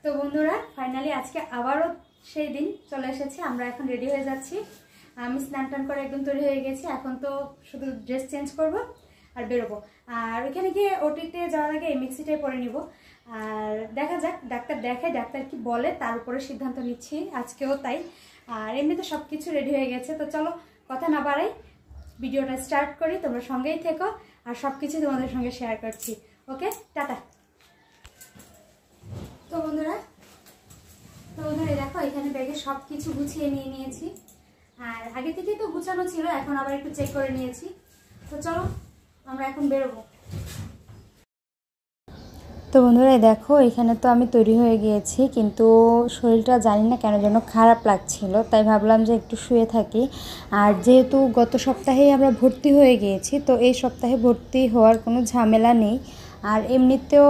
তো বন্ধুরা ফাইনালি আজকে আবারও সেই দিন চলে এসেছে। আমরা এখন রেডি হয়ে যাচ্ছি। আমি স্নান টান করে একদম তৈরি হয়ে গেছি। এখন তো শুধু ড্রেস চেঞ্জ করব আর বেরোবো। আর ওইখানে গিয়ে ওটিতে যাওয়ার আগে এই মিক্সিটাই পরে নিব। আর দেখা যাক, ডাক্তার দেখায়, ডাক্তার কি বলে তার উপরে সিদ্ধান্ত নিচ্ছি। আজকেও তাই। আর এমনিতে সব কিছু রেডি হয়ে গেছে। তো চলো কথা না বাড়াই, ভিডিওটা স্টার্ট করি। তোমরা সঙ্গেই থেকো আর সব কিছু তোমাদের সঙ্গে শেয়ার করছি। ওকে, টাটা। তো বন্ধুরা দেখো এখানে ব্যাগে সব কিছু গুছিয়ে নিয়ে নিয়েছি। আর আগে থেকেই তো গুছানো ছিল, এখন আবার একটু চেক করে নিয়েছি। তো চলো আমরা এখন বেরোবো। তো বন্ধুরা দেখো এখানে তো আমি তৈরি হয়ে গিয়েছি, কিন্তু শরীরটা জানি না কেন যেন খারাপ লাগছিল, তাই ভাবলাম যে একটু শুয়ে থাকি। আর যেহেতু গত সপ্তাহেই আমরা ভর্তি হয়ে গিয়েছি, তো এই সপ্তাহে ভর্তি হওয়ার কোনো ঝামেলা নেই। আর এমনিতেও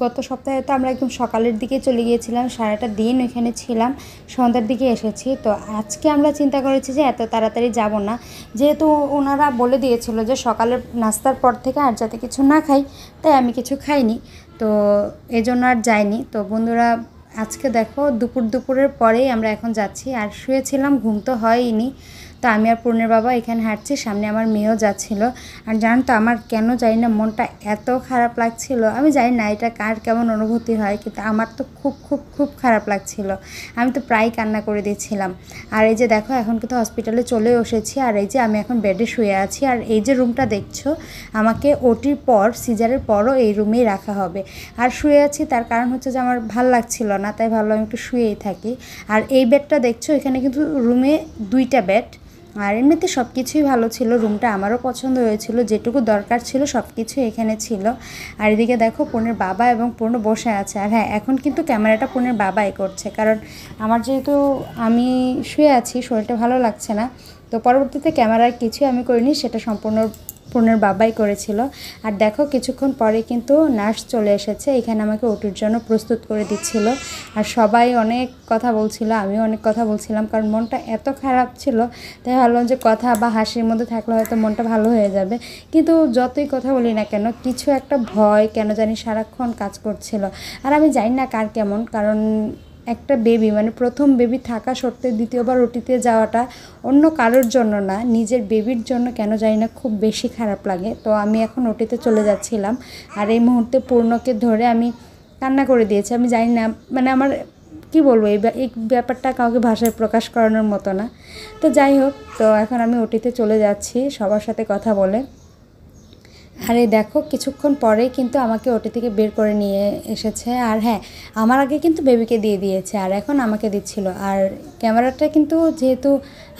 গত সপ্তাহে তো আমরা একদম সকালের দিকে চলে গিয়েছিলাম, সারাটা দিন ওইখানে ছিলাম, সন্ধ্যার দিকে এসেছি। তো আজকে আমরা চিন্তা করেছি যে এত তাড়াতাড়ি যাব না, যেহেতু ওনারা বলে দিয়েছিল যে সকালের নাস্তার পর থেকে আর যাতে কিছু না খাই, তাই আমি কিছু খাইনি। তো এজন্য আর যাইনি। তো বন্ধুরা আজকে দেখো দুপুরের পরেই আমরা এখন যাচ্ছি। আর শুয়েছিলাম, ঘুম তো হয়নি। তো আমি আর পূর্ণের বাবা এখানে হাঁটছি, সামনে আমার মেয়েও যাচ্ছিল। আর জানো তো আমার কেন জানি না মনটা এত খারাপ লাগছিল। আমি জানি না এটা কার কেমন অনুভূতি হয়, কিন্তু আমার তো খুব খুব খুব খারাপ লাগছিল। আমি তো প্রায় কান্না করে দিয়েছিলাম। আর এই যে দেখো এখন কিন্তু হসপিটালে চলে এসেছি। আর এই যে আমি এখন বেডে শুয়ে আছি। আর এই যে রুমটা দেখছো, আমাকে ওটির পর, সিজারের পরও এই রুমেই রাখা হবে। আর শুয়ে আছি তার কারণ হচ্ছে যে আমার ভাল লাগছিল না, তাই ভাবলাম একটু শুয়েই থাকি। আর এই বেডটা দেখছো, এখানে কিন্তু রুমে 2টা বেড। আর এমনিতে সব কিছুই ভালো ছিল, রুমটা আমারও পছন্দ হয়েছিল, যেটুকু দরকার ছিল সব কিছু এখানে ছিল। আর এদিকে দেখো পূর্ণের বাবা এবং পূর্ণ বসে আছে। আর হ্যাঁ, এখন কিন্তু ক্যামেরাটা পূর্ণের বাবাই করছে, কারণ আমার যেহেতু আমি শুয়ে আছি, শরীরটা ভালো লাগছে না। তো পরবর্তীতে ক্যামেরার কিছুই আমি করিনি, সেটা সম্পূর্ণ পূর্ণের বাবাই করেছিল। আর দেখো কিছুক্ষণ পরে কিন্তু নার্স চলে এসেছে, এখানে আমাকে ওটির জন্য প্রস্তুত করে দিচ্ছিল। আর সবাই অনেক কথা বলছিল, আমিও অনেক কথা বলছিলাম, কারণ মনটা এত খারাপ ছিল। তাই ভাবলাম যে কথা বা হাসির মধ্যে থাকলে হয়তো মনটা ভালো হয়ে যাবে। কিন্তু যতই কথা বলি না কেন, কিছু একটা ভয় কেন জানি সারাক্ষণ কাজ করছিল। আর আমি জানি না কার কেমন, কারণ একটা বেবি, মানে প্রথম বেবি থাকা সত্ত্বেও দ্বিতীয়বার ওটিতে যাওয়াটা অন্য কারোর জন্য না, নিজের বেবির জন্য কেন জানি না খুব বেশি খারাপ লাগে। তো আমি এখন ওটিতে চলে যাচ্ছিলাম। আর এই মুহূর্তে পূর্ণকে ধরে আমি কান্না করে দিয়েছি। আমি জানি না, মানে আমার কি বলবো, এই ব্যাপারটা কাউকে ভাষায় প্রকাশ করানোর মতো না। তো যাই হোক, তো এখন আমি ওটিতে চলে যাচ্ছি সবার সাথে কথা বলে। আর এই দেখো কিছুক্ষণ পরেই কিন্তু আমাকে ওটি থেকে বের করে নিয়ে এসেছে। আর হ্যাঁ, আমার আগে কিন্তু বেবিকে দিয়ে দিয়েছে, আর এখন আমাকে দিচ্ছিল। আর ক্যামেরাটা কিন্তু যেহেতু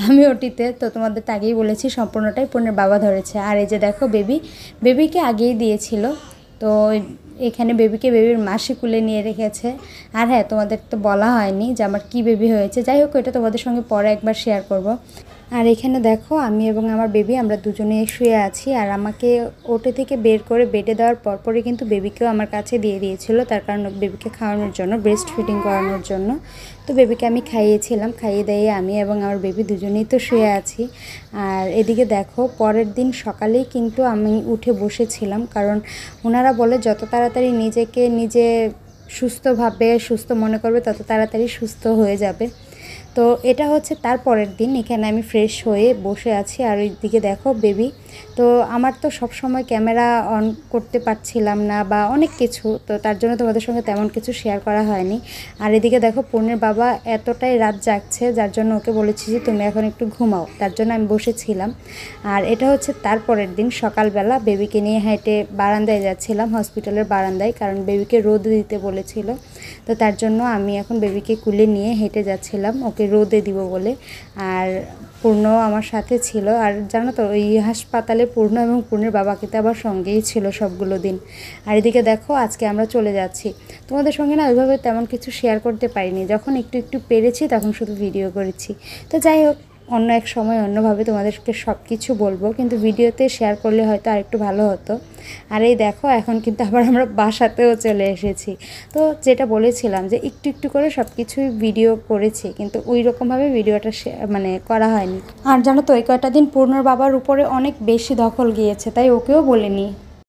আমি ওটিতে, তো তোমাদের তো আগেই বলেছি সম্পূর্ণটাই পূর্ণের বাবা ধরেছে। আর এই যে দেখো বেবিকে আগেই দিয়েছিল। তো এখানে বেবির মাসি কুলে নিয়ে রেখেছে। আর হ্যাঁ, তোমাদের তো বলা হয়নি যে আমার কি বেবি হয়েছে। যাই হোক, এটা তোমাদের সঙ্গে পরে একবার শেয়ার করব। আর এখানে দেখো আমি এবং আমার বেবি আমরা দুজনেই শুয়ে আছি। আর আমাকে ওটি থেকে বের করে বেডে দেওয়ার পরপরই কিন্তু বেবিকেও আমার কাছে দিয়ে দিয়েছিল, তার কারণ বেবিকে খাওয়ানোর জন্য, ব্রেস্ট ফিডিং করানোর জন্য। তো বেবিকে আমি খাইয়েছিলাম, খাইয়ে দিয়ে আমি এবং আমার বেবি দুজনেই তো শুয়ে আছি। আর এদিকে দেখো পরের দিন সকালেই কিন্তু আমি উঠে বসেছিলাম, কারণ ওনারা বলে যত তাড়াতাড়ি নিজে সুস্থ মনে করবে তত তাড়াতাড়ি সুস্থ হয়ে যাবে। তো এটা হচ্ছে তার পরের দিন। এখানে আমি ফ্রেশ হয়ে বসে আছি। আর ওইদিকে দেখো বেবি, তো আমার তো সব সময় ক্যামেরা অন করতে পারছিলাম না বা অনেক কিছু, তো তার জন্য তোমাদের সঙ্গে তেমন কিছু শেয়ার করা হয়নি। আর এদিকে দেখো পূর্ণের বাবা এতটাই রাত জাগছে, যার জন্য ওকে বলেছি যে তুমি এখন একটু ঘুমাও, তার জন্য আমি বসেছিলাম। আর এটা হচ্ছে তার পরের দিন সকালবেলা, বেবিকে নিয়ে হেঁটে বারান্দায় যাচ্ছিলাম, হসপিটালের বারান্দায়, কারণ বেবিকে রোদ দিতে বলেছিল। তো তার জন্য আমি এখন বেবিকে কুলে নিয়ে হেঁটে যাচ্ছিলাম ওকে রোদে দিব বলে। আর পূর্ণ আমার সাথে ছিল। আর জানো তো ওই হাসপাতালে পূর্ণ এবং পূর্ণের বাবা কিন্তু আবার সঙ্গেই ছিল সবগুলো দিন। আর এদিকে দেখো আজকে আমরা চলে যাচ্ছি। তোমাদের সঙ্গে না ওইভাবে তেমন কিছু শেয়ার করতে পারিনি, যখন একটু পেরেছি তখন শুধু ভিডিও করেছি। তো যাই হোক, অন্য এক সময় অন্যভাবে তোমাদেরকে সব কিছু বলবো, কিন্তু ভিডিওতে শেয়ার করলে হয়তো আরেকটু ভালো হতো। আর এই দেখো এখন কিন্তু আবার আমরা বাসাতেও চলে এসেছি। তো যেটা বলেছিলাম যে একটু করে সব কিছুই ভিডিও করেছি, কিন্তু ওই রকমভাবে ভিডিওটা মানে করা হয়নি। আর জানো তো এই কয়টা দিন পূর্ণর বাবার উপরে অনেক বেশি দখল গিয়েছে, তাই ওকেও বলিনি।